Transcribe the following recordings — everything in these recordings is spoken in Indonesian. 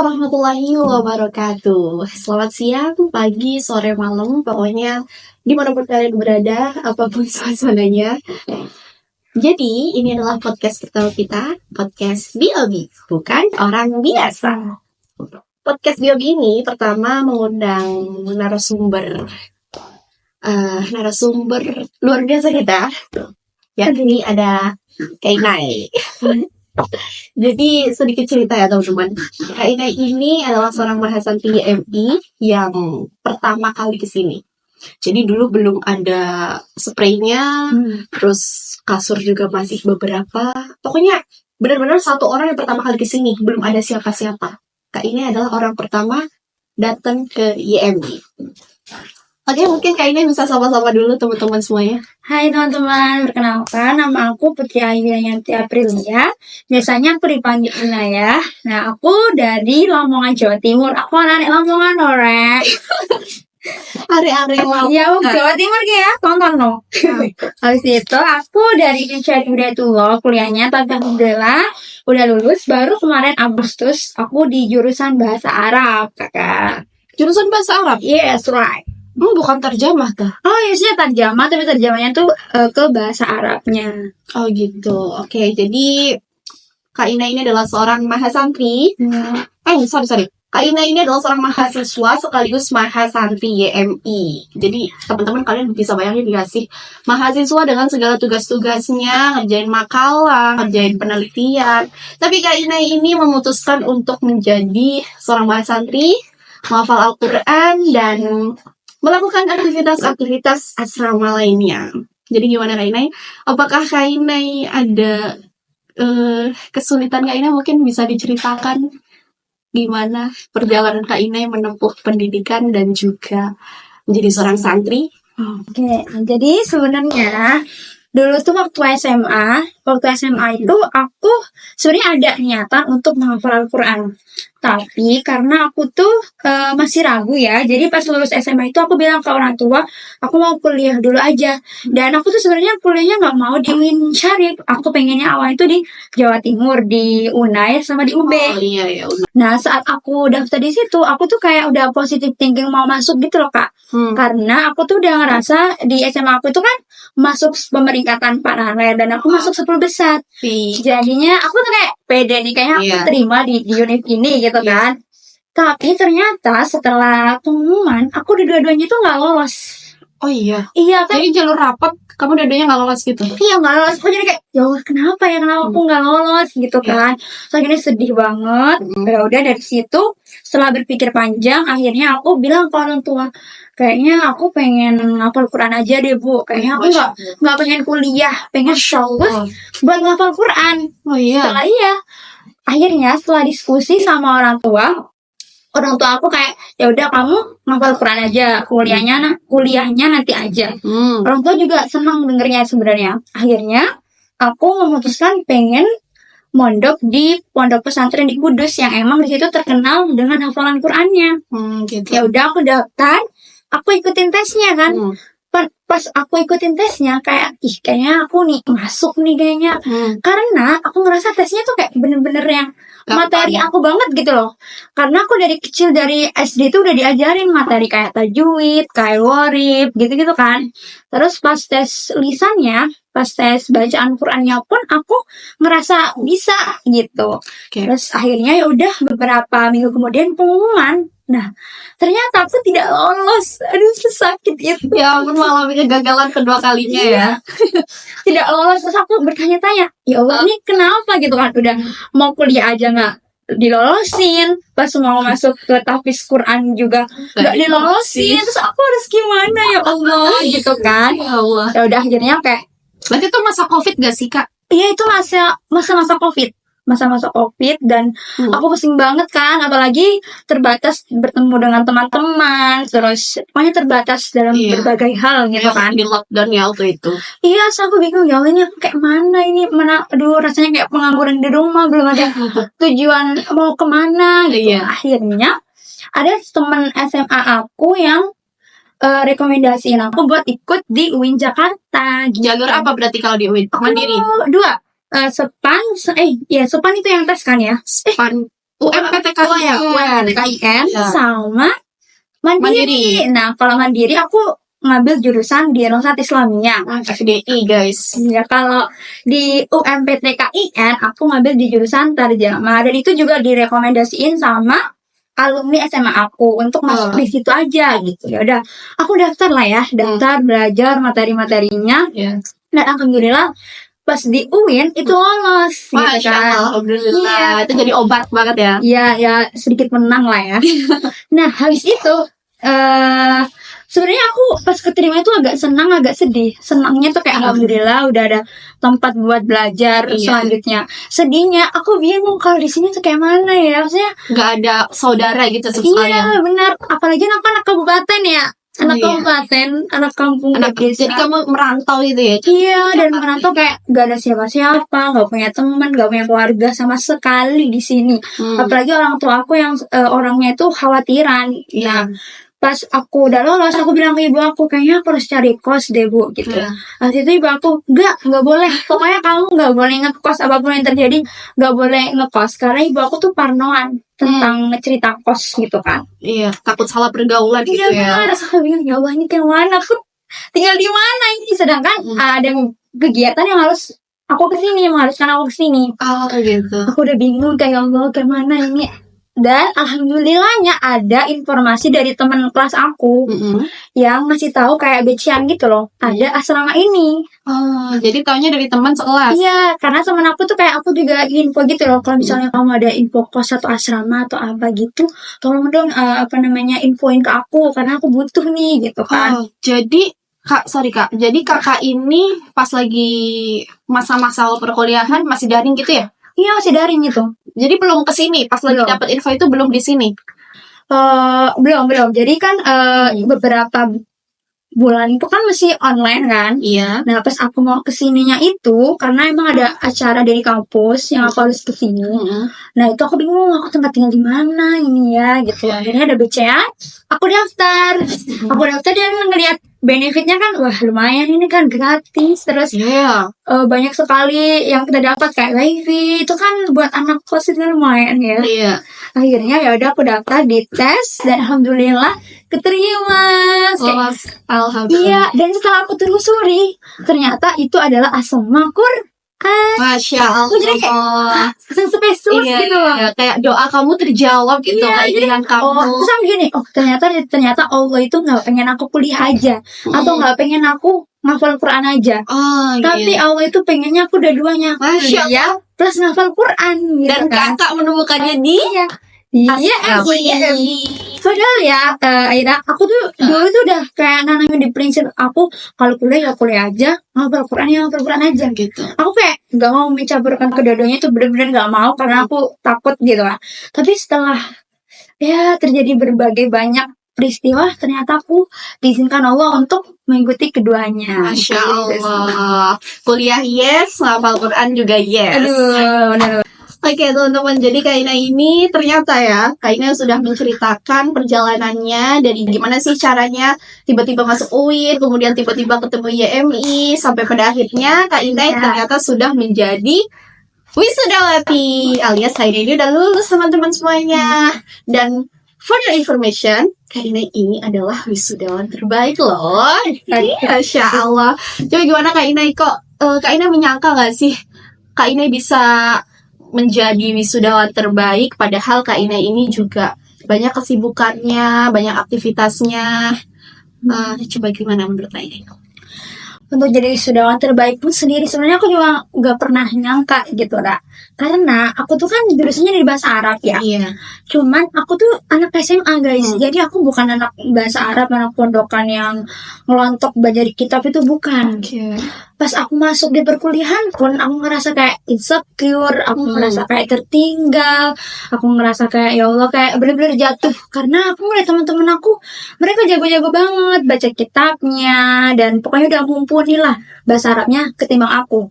warahmatullahi wabarakatuh. Selamat siang, pagi, sore, malam, pokoknya dimanapun kalian berada, apapun suasananya. Jadi, ini adalah podcast pertama kita, podcast BOB, bukan orang biasa. Podcast BOB ini pertama mengundang narasumber luar biasa kita. Ya, ini ada Kainai. Jadi sedikit cerita ya teman-teman. Kak Inai ini adalah seorang mahasiswa YMI yang pertama kali kesini. Jadi dulu belum ada spraynya, terus kasur juga masih beberapa. Pokoknya benar-benar satu orang yang pertama kali kesini, belum ada siapa-siapa. Kak Inai adalah orang pertama datang ke YMI. Oke, mungkin Kak Inai bisa sama-sama dulu teman-teman semuanya. Hai teman-teman, perkenalkan nama aku Putri Ayu Yanti Aprilia. Biasanya aku dipanggil Inaya. Nah, aku dari Lamongan, Jawa Timur. Aku anak Lamongan, Ore. Are-are Lamongan. Ya, Jawa Timur ya, tonton no. Habis itu aku dari Indonesia Hidayatullah, kuliahnya tapi alhamdulillah udah lulus. Baru kemarin Agustus aku di jurusan bahasa Arab, kakak. Jurusan bahasa Arab? Yes, right. Bukan terjemah kah? Oh, iya terjemah, tapi terjemahnya tuh ke bahasa Arabnya. Oh gitu. Oke, jadi Kak Ina ini adalah seorang mahasantri. Sorry. Kak Ina ini adalah seorang mahasiswa sekaligus mahasantri YMI. Jadi teman-teman kalian bisa bayangin gak sih, mahasiswa dengan segala tugas-tugasnya, ngerjain makalah, ngerjain penelitian. Tapi Kak Ina ini memutuskan untuk menjadi seorang mahasantri, menghafal Al-Quran, dan melakukan aktivitas-aktivitas asrama lainnya. Jadi gimana Kak Inai? Apakah Kak Inai ada kesulitan Kak Inai? Mungkin bisa diceritakan gimana perjalanan Kak Inai menempuh pendidikan dan juga menjadi seorang santri? Oke, jadi sebenarnya dulu tuh waktu SMA itu aku sebenarnya ada niatan untuk menghafal Al-Quran. Tapi karena aku tuh masih ragu ya, jadi pas lulus SMA itu aku bilang ke orang tua, aku mau kuliah dulu aja. Dan aku tuh sebenarnya kuliahnya nggak mau di UIN Syarif. Aku pengennya awal itu di Jawa Timur, di UNAIR sama di UB. Oh iya. Nah, saat aku daftar di situ, aku tuh kayak udah positive thinking mau masuk gitu loh, Kak. Karena aku tuh udah ngerasa di SMA aku itu kan masuk pemeringkatan paralel dan aku masuk 10 besar. Jadinya aku tuh kayak pede nih, kayaknya aku terima di univ ini gitu kan. Tapi ternyata setelah pengumuman, aku di dua-duanya tuh nggak lolos. Oh iya? Iya kan? Jadi jalur rapat, kamu dua-duanya nggak lolos gitu? Iya, nggak lolos. Aku jadi kayak, ya Allah, kenapa aku nggak lolos gitu kan. So akhirnya sedih banget. Ya udah dari situ, setelah berpikir panjang, akhirnya aku bilang ke orang tua, kayaknya aku pengen ngapal Quran aja deh Bu. Kayaknya aku nggak pengen kuliah, pengen fokus buat ngapal Quran. Oh iya? Akhirnya setelah diskusi sama orang tua aku kayak, ya udah kamu ngapal Quran aja, kuliahnya nanti aja. Orang tua juga senang dengernya sebenarnya. Akhirnya aku memutuskan pengen mondok di pondok pesantren di Kudus yang emang di situ terkenal dengan hafalan Qurannya. Gitu. Ya udah aku daftar, aku ikutin tesnya kan. Pas aku ikutin tesnya kayaknya aku nih masuk nih kayaknya. Karena aku ngerasa tesnya tuh kayak bener-bener yang materi aku banget gitu loh. Karena aku dari kecil, dari SD tuh udah diajarin materi kayak tajwid, kayak worib, gitu-gitu kan. Terus pas tes lisannya, pas tes bacaan Qurannya pun aku ngerasa bisa gitu. Terus akhirnya ya udah beberapa minggu kemudian pengumuman. Nah, ternyata aku tidak lolos. Aduh, sesakit itu. Ya ampun, mengalami kegagalan kedua kalinya ya. Tidak lolos. Terus aku bertanya-tanya, ya Allah ini kenapa gitu kan. Udah mau kuliah aja gak dilolosin. Pas mau masuk ke tahfiz Quran juga gak dilolosin. Terus aku harus gimana ya Allah gitu kan. Ya Allah. Ya udah akhirnya kayak, berarti itu masa COVID gak sih Kak? Iya, itu masa-masa COVID. Masa-masa COVID dan aku pusing banget kan, apalagi terbatas bertemu dengan teman-teman, terus pokoknya terbatas dalam berbagai hal gitu kan. Di lockdown ya waktu itu. Iya, so aku bingung ya ini kayak mana, aduh rasanya kayak pengangguran di rumah, belum ada tujuan mau kemana gitu. Akhirnya ada teman SMA aku yang rekomendasiin aku buat ikut di UIN Jakarta gitu. Jalur apa berarti kalau di UIN? Mandiri? Dua. Sepan itu yang tes kan ya? Sepan UMPTKIN. UMPTKIN Ya. sama Mandiri. Mandiri. Nah, kalau Mandiri aku ngambil jurusan di Nusat Islamiyah. FDI guys. Ya, kalau di UMPTKIN aku ngambil di jurusan Tarjamah, dan itu juga direkomendasiin sama alumni SMA aku untuk masuk di situ aja gitu. Ya udah, aku daftar lah ya, daftar belajar materi-materinya. Ya. Dan alhamdulillah pas di UIN itu lolos gitu Masya kan. Allah, alhamdulillah. Iya. Itu jadi obat banget ya. Iya, ya sedikit menang lah ya. Nah, habis itu sebenarnya aku pas keterima itu agak senang, agak sedih. Senangnya tuh kayak alhamdulillah udah ada tempat buat belajar selanjutnya. Sedihnya aku bingung kalau di sini tuh kayak mana ya. Maksudnya nggak ada saudara gitu iya, sebenarnya. benar. Apalagi aku anak kabupaten ya. Anak kabupaten, anak kampung, anak desa. Jadi kamu merantau gitu ya? Iya, dan merantau kayak gak ada siapa-siapa, gak punya teman, gak punya keluarga sama sekali di sini. Apalagi orang tua aku yang orangnya itu khawatiran. Nah, pas aku udah lolos, aku bilang ke ibu aku, kayaknya aku harus cari kos deh bu, gitu. Waktu itu ibu aku, nggak boleh. Pokoknya kamu nggak boleh ngekos, apapun yang terjadi, nggak boleh ngekos. Karena ibu aku tuh parnoan tentang cerita kos gitu kan. Iya, takut salah pergaulan gitu ya. Iya, aku bingung, ya Allah ini kayak mana? Aku tinggal di mana ini? Sedangkan ada kegiatan yang harus aku kesini, mengharuskan aku kesini. Oh gitu. Aku udah bingung kayak Allah, kayak mana ini? Dan alhamdulillahnya ada informasi dari teman kelas aku yang ngasih tahu kayak becian gitu loh, ada asrama ini. Oh, jadi taunya dari teman sekelas. Iya, karena teman aku tuh kayak aku juga info gitu loh, kalau misalnya kamu ada info kos atau asrama atau apa gitu, tolong dong infoin ke aku karena aku butuh nih gitu kan. Oh, jadi Kak, jadi kakak ini pas lagi masa-masa perkuliahan masih daring gitu ya? Iya, masih daring gitu. Jadi belum kesini, pas lagi dapat info itu belum di sini. Belum. Jadi kan beberapa bulan itu kan masih online kan. Iya. Nah, pas aku mau kesininya itu karena emang ada acara dari kampus yang aku harus kesini. Nah, itu aku bingung aku tempat tinggal di mana ini ya gitu. Akhirnya ada BCA, aku daftar. Aku daftar dan ngeliat benefitnya kan, wah lumayan ini kan gratis, terus banyak sekali yang kita dapat kayak wifi, itu kan buat anak kos itu lumayan ya. Iya. Akhirnya ya udah aku daftar di tes dan alhamdulillah keterima. Alhamdulillah. Iya, dan setelah aku telusuri ternyata itu adalah asrama Quran. Masya Allah. Jadi kayak spesial gitu loh. Iya, kayak doa kamu terjawab gitu, keinginan kamu. Terus aku gini, ternyata Allah itu nggak pengen aku kuliah aja, atau nggak pengen aku ngafal Quran aja. Tapi Allah itu pengennya aku dua-duanya, kuliah plus ngafal Quran gitu. Dan kakak menemukannya di Padahal ya, Aira, aku tuh dulu tuh udah kayak nanamin di prinsip aku kalau kuliah ya kuliah aja, ngafal Quran aja gitu. Aku kayak nggak mau mencampurkan kedua-duanya, itu benar-benar nggak mau karena aku takut gitu lah. Tapi setelah ya terjadi berbagai banyak peristiwa, ternyata aku diizinkan Allah untuk mengikuti keduanya. Masya Allah. Kuliah yes, ngafal Quran juga yes. Aduh, benar. Oke teman-teman, jadi Kak Ina ini ternyata ya, Kak Ina sudah menceritakan perjalanannya dari gimana sih caranya tiba-tiba masuk UIN, kemudian tiba-tiba ketemu YMI, sampai pada akhirnya Kak Ina ternyata sudah menjadi wisudawati, alias Kak Ina ini udah lulus teman-teman semuanya. Dan for your information, Kak Ina ini adalah wisudawan terbaik loh. Masya Allah. Coba gimana Kak Ina, Kak Ina menyangka gak sih Kak Ina bisa menjadi wisudawan terbaik, padahal Kak Ina ini juga banyak kesibukannya, banyak aktivitasnya. Coba gimana menurut Kak Ina? Untuk jadi wisudawan terbaik pun sendiri sebenarnya aku juga nggak pernah nyangka gitu lah, karena aku tuh kan jurusannya di bahasa Arab ya. Iya. Cuman aku tuh anak SMA guys, jadi aku bukan anak bahasa Arab, anak pondokan yang ngelontok belajar kitab, itu bukan. Pas aku masuk di perkuliahan pun aku ngerasa kayak insecure, aku ngerasa kayak tertinggal, aku ngerasa kayak ya Allah kayak bener-bener jatuh, karena aku ngeliat teman-teman aku mereka jago-jago banget baca kitabnya dan pokoknya udah mumpuni lah bahasa Arabnya ketimbang aku.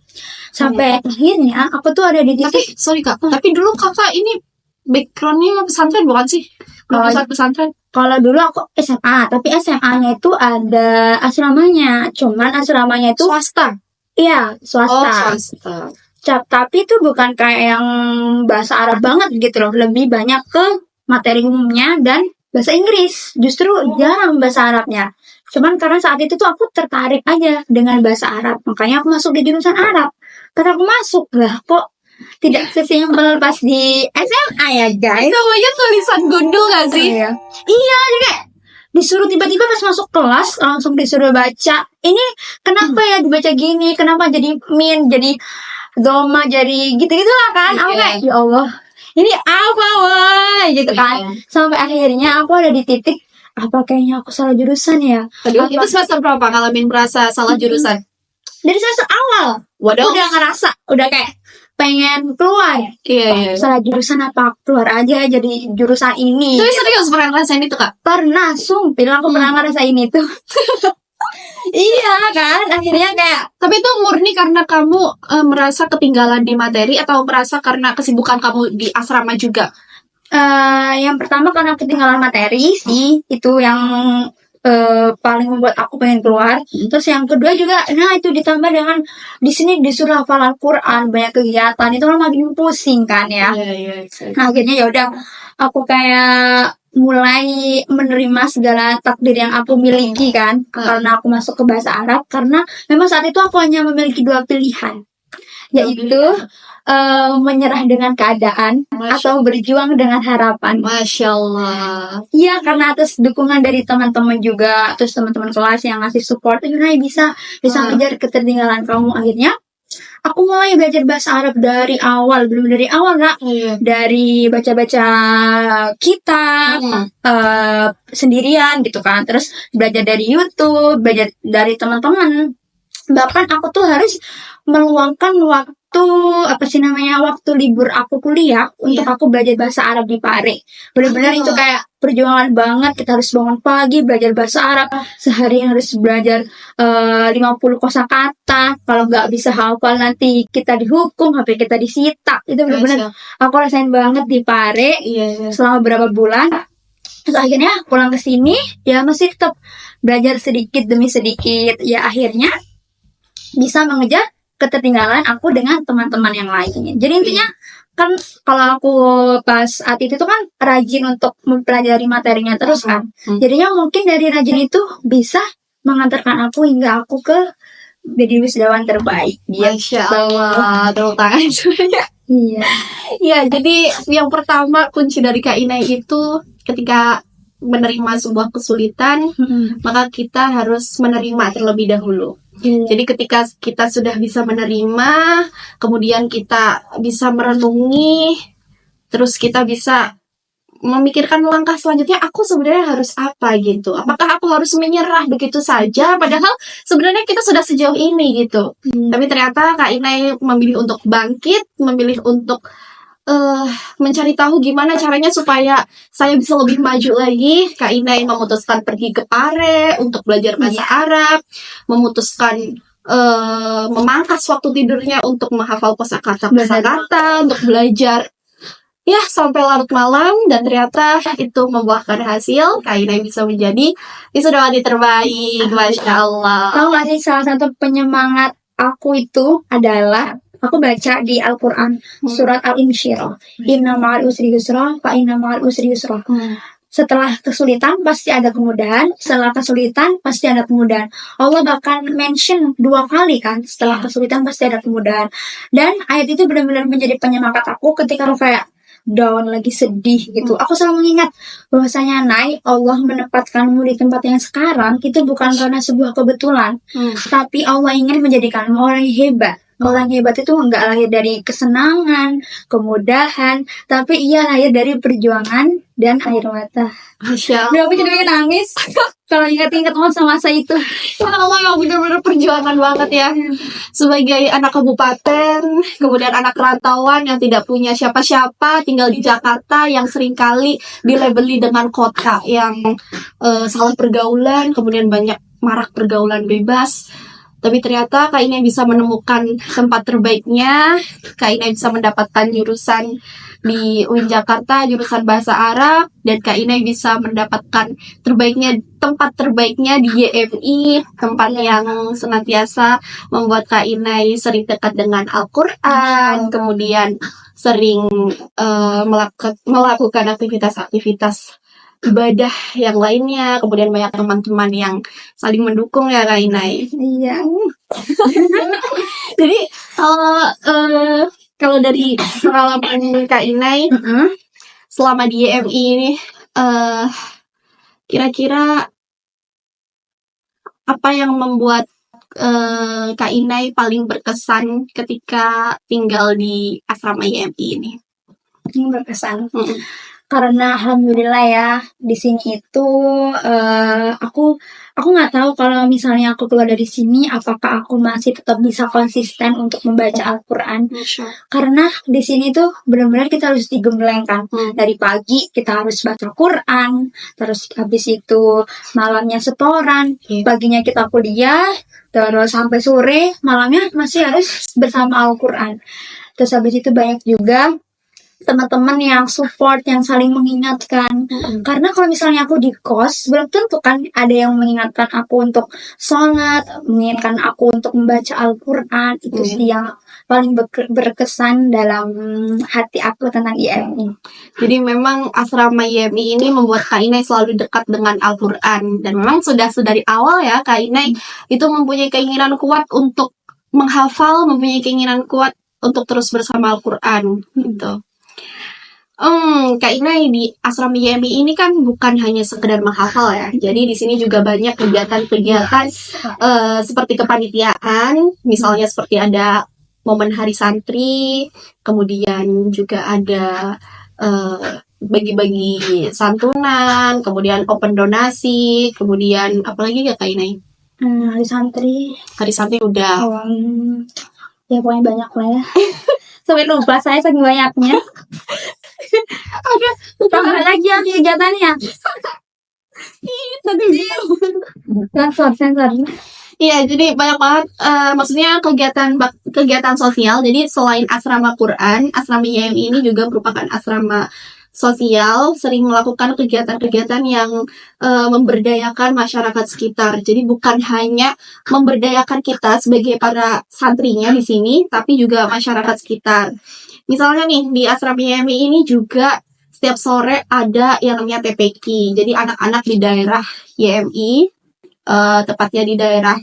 Sampai akhirnya aku tuh ada di titik. Tapi dulu kakak ini backgroundnya pesantren bukan sih? Pesantren. Kalau dulu aku SMA, tapi SMA-nya itu ada asramanya. Cuman asramanya itu swasta. Iya, swasta. Oh, swasta. Tapi itu bukan kayak yang bahasa Arab banget gitu loh, lebih banyak ke materi umumnya dan bahasa Inggris. Justru jarang bahasa Arabnya. Cuman karena saat itu tuh aku tertarik aja dengan bahasa Arab, makanya aku masuk di jurusan Arab. Karena aku masuk lah, kok tidak sesimpel pas di SMA ya guys. Namanya tulisan gundul gak sih? Iya, jadi kayak disuruh tiba-tiba pas masuk kelas langsung disuruh baca. Ini kenapa ya dibaca gini? Kenapa jadi min, jadi doma, jadi gitu-gitu lah kan? Aku kayak ya Allah, ini apa wah gitu kan? Sampai akhirnya aku ada di titik apa kayaknya aku salah jurusan ya. Aduh, itu semester berapa ngalamin merasa salah jurusan? Dari semester awal. Waduh. Udah ngerasa, udah kayak pengen keluar. Iya. Salah jurusan apa? Keluar aja jadi jurusan ini. Tapi serius pernah ngerasain itu Kak? Pernah, sumpah aku pernah ngerasain itu. Iya kan, akhirnya kayak. Tapi itu murni karena kamu merasa ketinggalan di materi atau merasa karena kesibukan kamu di asrama juga? Yang pertama karena ketinggalan materi sih, itu yang paling membuat aku pengen keluar. Terus yang kedua juga, nah itu ditambah dengan di sini disuruh hafal Al-Quran, banyak kegiatan, itu kan makin pusing kan ya. Iya. Nah, akhirnya ya udah aku kayak mulai menerima segala takdir yang aku miliki kan, karena aku masuk ke bahasa Arab. Karena memang saat itu aku hanya memiliki 2 pilihan, yaitu menyerah dengan keadaan atau berjuang dengan harapan. Masya Allah. Iya, karena atas dukungan dari teman-teman juga, terus teman-teman kelas yang ngasih support, Yunai bisa ngejar ketertinggalan kamu. Akhirnya aku mulai belajar bahasa Arab dari awal, belum dari awal Kak. Dari baca-baca kitab sendirian gitu kan, terus belajar dari YouTube, belajar dari teman-teman. Bahkan aku tuh harus meluangkan waktu waktu libur aku kuliah untuk aku belajar bahasa Arab di Pare. Benar-benar itu kayak perjuangan banget. Kita harus bangun pagi belajar bahasa Arab, sehari harus belajar 50 kosakata. Kalau nggak bisa hafal nanti kita dihukum, HP kita disita. Itu benar-benar aku rasain banget di Pare selama berapa bulan. Terus akhirnya pulang ke sini ya masih tetap belajar sedikit demi sedikit. Ya akhirnya bisa mengejar ketertinggalan aku dengan teman-teman yang lainnya. Jadi intinya kan kalau aku pas saat itu tuh kan rajin untuk mempelajari materinya terus kan. Jadinya mungkin dari rajin itu bisa mengantarkan aku hingga aku ke jadi wisudawan terbaik. Masya Allah, tepuk tangan semuanya. Iya. Ya, jadi yang pertama kunci dari Kak Inai itu ketika menerima sebuah kesulitan, maka kita harus menerima terlebih dahulu. Jadi ketika kita sudah bisa menerima, kemudian kita bisa merenungi, terus kita bisa memikirkan langkah selanjutnya, aku sebenarnya harus apa gitu. Apakah aku harus menyerah begitu saja? Padahal sebenarnya kita sudah sejauh ini gitu. Tapi ternyata Kak Inai memilih untuk bangkit, memilih untuk mencari tahu gimana caranya supaya saya bisa lebih maju lagi. Kak Inai memutuskan pergi ke Pare untuk belajar bahasa Arab, memutuskan memangkas waktu tidurnya untuk menghafal kosakata, untuk belajar ya sampai larut malam, dan ternyata itu membuahkan hasil. Kak Inai bisa menjadi wisudawati terbaik. Masya Allah. Tahu gak sih, salah satu penyemangat aku itu adalah aku baca di Al-Quran surat Al-Insyirah, inna ma'al usri yusra fa inna ma'al usri yusra. Setelah kesulitan pasti ada kemudahan, setelah kesulitan pasti ada kemudahan. Allah bahkan mention 2 kali kan, setelah kesulitan pasti ada kemudahan. Dan ayat itu benar-benar menjadi penyemangat aku ketika aku kayak down lagi, sedih gitu. Aku selalu mengingat bahwasanya Nai, Allah menempatkanmu di tempat yang sekarang itu bukan karena sebuah kebetulan, tapi Allah ingin menjadikanmu orang yang hebat. Orang hebat itu enggak lahir dari kesenangan, kemudahan, tapi ia lahir dari perjuangan dan air mata. Masya Allah. Aku jadi pengen nangis kalau ingat-ingat masa-masa itu. Ya Allah, benar-benar perjuangan banget ya. Sebagai anak kabupaten, kemudian anak rantauan yang tidak punya siapa-siapa, tinggal di Jakarta, yang seringkali dilabeli dengan kota yang salah pergaulan, kemudian banyak marak pergaulan bebas. Tapi ternyata Kak Inai bisa menemukan tempat terbaiknya. Kak Inai bisa mendapatkan jurusan di UIN Jakarta jurusan Bahasa Arab, dan Kak Inai bisa mendapatkan tempat terbaiknya di YMI, tempat yang senantiasa membuat Kak Inai sering dekat dengan Al-Quran, kemudian sering melakukan aktivitas-aktivitas ibadah yang lainnya, kemudian banyak teman-teman yang saling mendukung ya Kak Inai. Iya. Jadi kalau dari pengalaman Kak Inai selama di YMI ini, kira-kira apa yang membuat Kak Inai paling berkesan ketika tinggal di asrama YMI ini? Ini berkesan. Karena alhamdulillah ya di sini itu aku nggak tahu kalau misalnya aku keluar dari sini apakah aku masih tetap bisa konsisten untuk membaca Al-Quran. Karena di sini tuh benar-benar kita harus digemblengkan. Dari pagi kita harus baca Quran, terus habis itu malamnya setoran, paginya kita kuliah, terus sampai sore, malamnya masih harus bersama Al-Quran. Terus habis itu banyak juga teman-teman yang support, yang saling mengingatkan. Karena kalau misalnya aku di kos, belum tentu kan ada yang mengingatkan aku untuk sholat, mengingatkan aku untuk membaca Al-Quran. Itu sih yang paling berkesan dalam hati aku tentang YMI. Jadi memang asrama YMI ini membuat Kak Inai selalu dekat dengan Al-Quran. Dan memang sudah dari awal ya, Kak Inai itu mempunyai keinginan kuat untuk menghafal, mempunyai keinginan kuat untuk terus bersama Al-Quran gitu. Kak Inai di asrama YMI ini kan bukan hanya sekedar menghafal ya. Jadi di sini juga banyak kegiatan-kegiatan seperti kepanitiaan, misalnya seperti ada momen hari santri, kemudian juga ada bagi-bagi santunan, kemudian open donasi, kemudian apalagi ya Kak Inai? Hari santri. Hari santri udah. Ya pokoknya banyak lah ya. Sampai lupa saya saking banyaknya. Ada tambah lagi ya kegiatannya. Sensor. Iya, jadi banyak banget. Maksudnya kegiatan sosial. Jadi selain asrama Quran, asrama YMI ini juga merupakan asrama sosial, sering melakukan kegiatan-kegiatan yang memberdayakan masyarakat sekitar. Jadi bukan hanya memberdayakan kita sebagai para santrinya di sini, tapi juga masyarakat sekitar. Misalnya nih, di asrama YMI ini juga setiap sore ada yang namanya TPQ. Jadi anak-anak di daerah YMI, tepatnya di daerah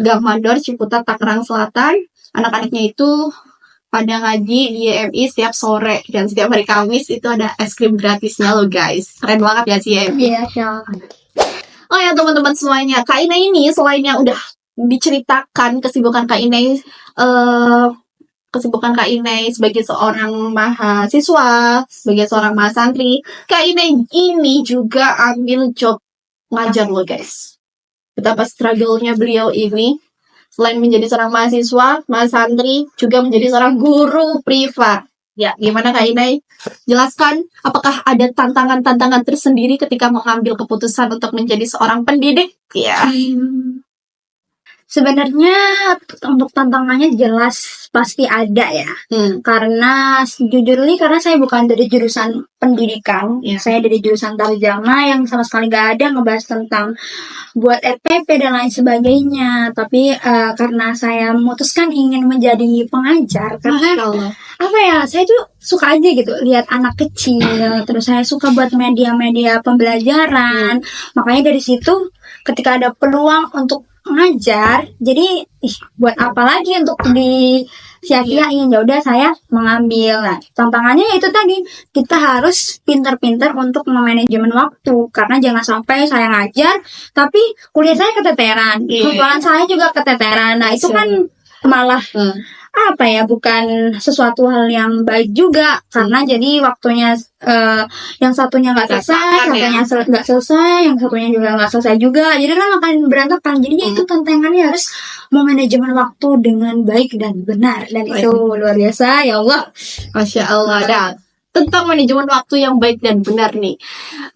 Gang Mandor, Ciputat, Tangerang Selatan, anak-anaknya itu pada ngaji di YMI setiap sore. Dan setiap hari Kamis itu ada es krim gratisnya loh guys. Keren banget ya si YMI. Iya. Oh ya teman-teman semuanya, Kak Inai ini selain yang udah diceritakan kesibukan Kak Inai sebagai seorang mahasiswa, sebagai seorang mahasantri, Kak Inai ini juga ambil job ngajar loh guys. Betapa struggle-nya beliau ini, selain menjadi seorang mahasiswa, mahasantri, juga menjadi seorang guru privat. Ya, gimana Kak Inai? Jelaskan, apakah ada tantangan-tantangan tersendiri ketika mengambil keputusan untuk menjadi seorang pendidik? Ya. Sebenarnya untuk tantangannya jelas pasti ada ya. Karena sejujurnya karena saya bukan dari jurusan pendidikan, saya dari jurusan tarjamah yang sama sekali gak ada ngebahas tentang buat RPP dan lain sebagainya. Tapi karena saya memutuskan ingin menjadi pengajar, karena apa ya, saya tuh suka aja gitu lihat anak kecil, terus saya suka buat media-media pembelajaran. Makanya dari situ ketika ada peluang untuk ngajar, jadi buat apa lagi untuk sia-siain. Ya udah saya mengambil. Nah, tantangannya itu tadi, kita harus pintar-pintar untuk memanajemen waktu, karena jangan sampai saya ngajar tapi kuliah saya keteteran, kebetulan saya juga keteteran. Nah itu kan malah apa ya, bukan sesuatu hal yang baik juga, karena jadi waktunya yang satunya nggak selesai, satunya nggak selesai, yang satunya juga nggak selesai juga, jadi kan akan berantakan. Jadinya itu tantangannya harus memanajemen waktu dengan baik dan benar, dan itu luar biasa ya Allah. Masya Allah. Nah, tentang manajemen waktu yang baik dan benar nih,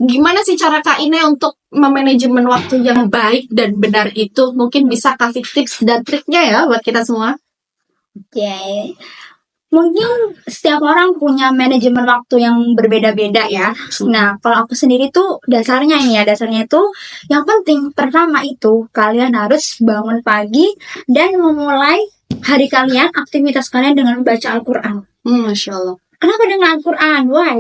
gimana sih cara Kak Inai untuk memanajemen waktu yang baik dan benar itu? Mungkin bisa kasih tips dan triknya ya buat kita semua. Oke. Mungkin setiap orang punya manajemen waktu yang berbeda-beda ya. Nah, kalau aku sendiri tuh dasarnya itu yang penting pertama itu kalian harus bangun pagi dan memulai hari kalian, aktivitas kalian dengan membaca Al-Quran. Masya Allah. Kenapa dengan Al-Quran? Why?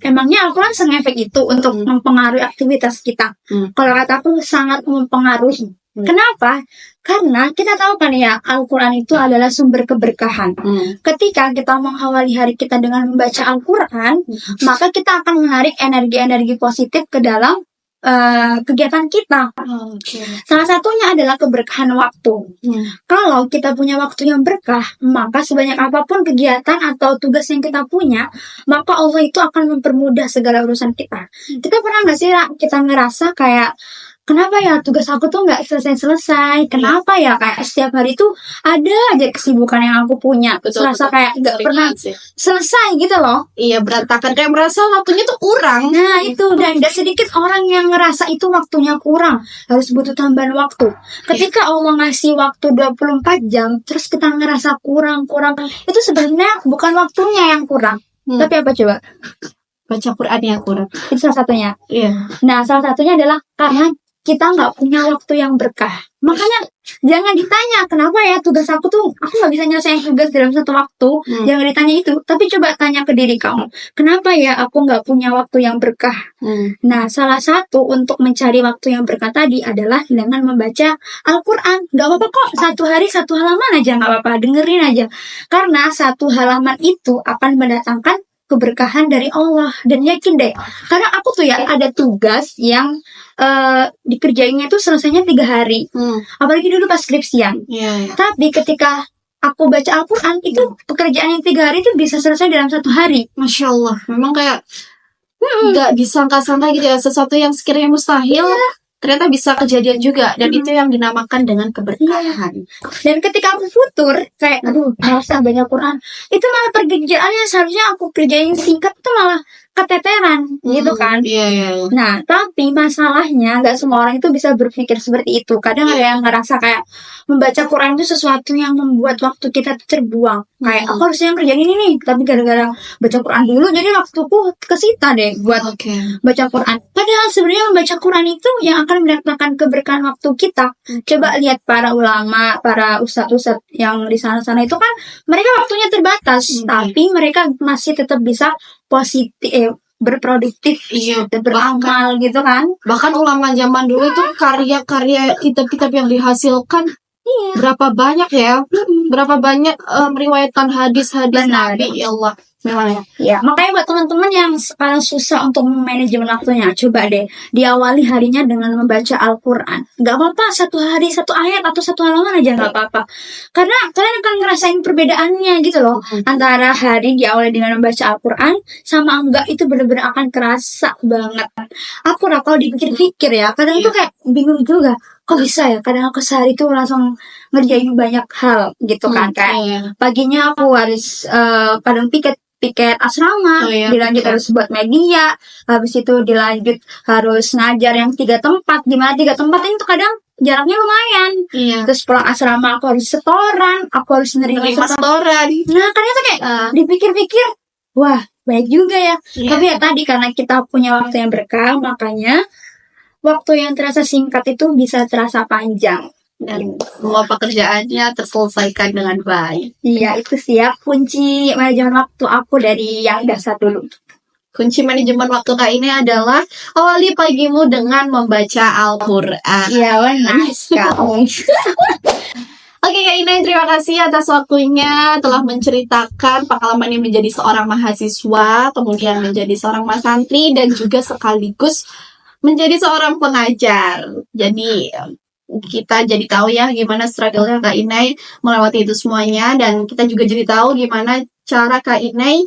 Emangnya Al-Quran sengefek itu untuk mempengaruhi aktivitas kita? Kalau kataku sangat mempengaruhi. Kenapa? Karena kita tahu kan ya, Al-Quran itu adalah sumber keberkahan. Ketika kita mengawali hari kita dengan membaca Al-Quran, maka kita akan menarik energi-energi positif ke dalam kegiatan kita. Salah satunya adalah keberkahan waktu. Kalau kita punya waktu yang berkah, maka sebanyak apapun kegiatan atau tugas yang kita punya, maka Allah itu akan mempermudah segala urusan kita. Kita pernah nggak sih kita ngerasa kayak, kenapa ya tugas aku tuh nggak selesai-selesai? Kenapa ya kayak setiap hari tuh ada aja kesibukan yang aku punya. Serasa kayak nggak pernah selesai gitu loh. Iya, berantakan. Kayak merasa waktunya tuh kurang. Nah itu, dan gak sedikit orang yang ngerasa itu waktunya kurang. Harus butuh tambahan waktu. Ketika Allah ngasih waktu 24 jam, terus kita ngerasa kurang. Itu sebenarnya bukan waktunya yang kurang. Tapi apa coba? Baca Quran yang kurang. Itu salah satunya. Iya. Nah, salah satunya adalah karena kita nggak punya waktu yang berkah. Makanya jangan ditanya kenapa ya tugas aku nggak bisa nyelesain tugas dalam satu waktu. Jangan ditanya itu, tapi coba tanya ke diri kamu, kenapa ya aku nggak punya waktu yang berkah. Nah, salah satu untuk mencari waktu yang berkah tadi adalah dengan membaca Al-Quran. Nggak apa-apa kok, satu hari satu halaman aja nggak apa-apa, dengerin aja. Karena satu halaman itu akan mendatangkan keberkahan dari Allah. Dan yakin deh, karena aku tuh ya ada tugas yang dikerjainnya itu selesainya 3 hari. Apalagi dulu pas skripsian. Tapi ketika aku baca Al-Quran, itu pekerjaan yang 3 hari itu bisa selesai dalam 1 hari. Masya Allah. Memang kayak nggak disangka-sangka gitu ya, sesuatu yang sekiranya mustahil ternyata bisa kejadian juga. Dan itu yang dinamakan dengan keberkahan. Dan ketika aku futur kayak aduh harusnya banyak Quran, itu malah pekerjaan yang seharusnya aku kerjain singkat itu malah keteteran gitu kan. Nah, tapi masalahnya nggak semua orang itu bisa berpikir seperti itu. Kadang ada yang ngerasa kayak membaca Quran itu sesuatu yang membuat waktu kita terbuang. Kayak aku harusnya kerjain ini nih, tapi gara-gara baca Quran dulu jadi waktuku kesita deh buat baca Quran. Padahal sebenarnya membaca Quran itu yang akan mendatangkan keberkahan waktu kita. Coba lihat para ulama, para ustadz-ustadz yang di sana-sana itu kan mereka waktunya terbatas, tapi mereka masih tetap bisa positif, berproduktif, beramal gitu kan. Bahkan ulama zaman dulu itu karya-karya kitab-kitab yang dihasilkan berapa banyak ya, berapa banyak meriwayatkan hadis-hadis Nabi. Ya Allah, memang ya. Makanya buat teman-teman yang sekarang susah untuk manajemen waktunya, coba deh diawali harinya dengan membaca Al-Quran. Gak apa-apa, 1 hari 1 ayat atau 1 halaman aja gak apa-apa. Karena kalian akan ngerasain perbedaannya gitu loh. Antara hari diawali dengan membaca Al-Quran sama enggak, itu bener-bener akan kerasa banget. Aku kalau dipikir-pikir ya, kadang tuh kayak bingung juga. Kok bisa ya? Kadang aku sehari tuh langsung ngerjain banyak hal gitu kan. Kayak paginya aku harus kadang piket asrama, dilanjut harus buat media, habis itu dilanjut harus ngajar yang 3 tempat, dimana 3 tempat ini tuh kadang jaraknya lumayan. Terus pulang asrama aku harus setoran, aku harus nerima setoran. Nah kadang tuh kayak dipikir-pikir, wah baik juga ya. Tapi ya tadi karena kita punya waktu yang berkah, makanya waktu yang terasa singkat itu bisa terasa panjang. Dan semua pekerjaannya terselesaikan dengan baik. Iya, itu sih ya kunci manajemen waktu aku dari yang dasar dulu. Kunci manajemen waktu Kak ini adalah awali pagimu dengan membaca Al-Quran. Iya, benar sekali. Oke Kak Inai, terima kasih atas waktunya telah menceritakan pengalamannya menjadi seorang mahasiswa, kemudian menjadi seorang mahasantri, dan juga sekaligus menjadi seorang pengajar. Jadi kita jadi tahu ya gimana struggle-nya Kak Inai melewati itu semuanya, dan kita juga jadi tahu gimana cara Kak Inai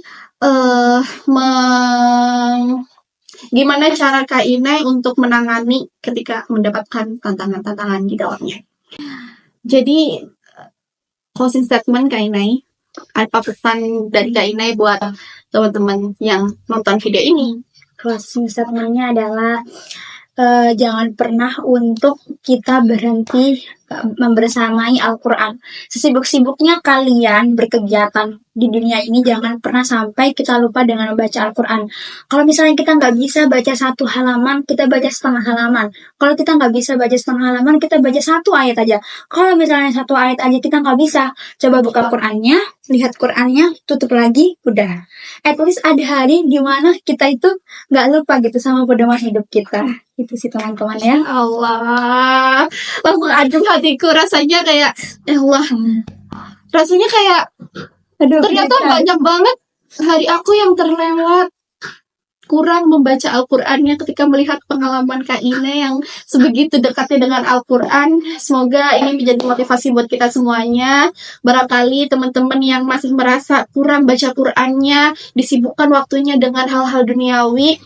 gimana cara Kak Inai untuk menangani ketika mendapatkan tantangan-tantangan di dalamnya. Jadi closing statement Kak Inai, apa pesan dari Kak Inai buat teman-teman yang nonton video ini? Closing statement-nya adalah jangan pernah untuk kita berhenti membersamai Al-Quran. Sesibuk-sibuknya kalian berkegiatan di dunia ini, jangan pernah sampai kita lupa dengan membaca Al-Quran. Kalau misalnya kita nggak bisa baca 1 halaman, kita baca setengah halaman. Kalau kita nggak bisa baca setengah halaman, kita baca 1 ayat aja. Kalau misalnya 1 ayat aja kita nggak bisa, coba buka Qurannya, lihat Qurannya, tutup lagi, udah. At least ada hari dimana kita itu nggak lupa gitu sama pedoman hidup kita. Itu sih teman-teman ya. Allah, langsung adem hatiku, rasanya kayak ya Allah, rasanya kayak Aduh, ternyata banyak banget hari aku yang terlewat kurang membaca Al-Qur'annya ketika melihat pengalaman Kak Ine yang sebegitu dekatnya dengan Al-Qur'an. Semoga ini menjadi motivasi buat kita semuanya. Barangkali teman-teman yang masih merasa kurang baca Qur'annya, disibukkan waktunya dengan hal-hal duniawi.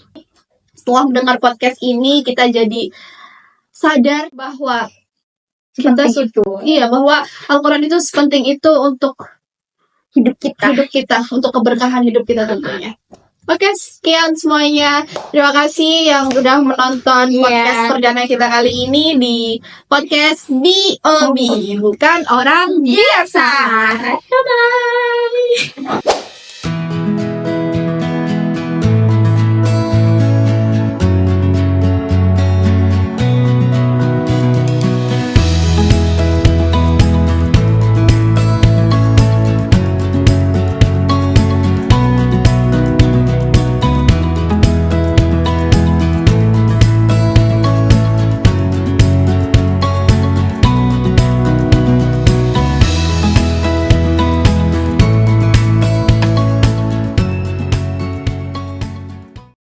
Setelah mendengar podcast ini, kita jadi sadar bahwa kita bahwa Al-Quran itu sepenting itu untuk hidup kita, untuk keberkahan hidup kita tentunya. Oke, sekian semuanya. Terima kasih yang udah menonton podcast perdana kita kali ini di podcast BOB, bukan orang biasa. Bye-bye.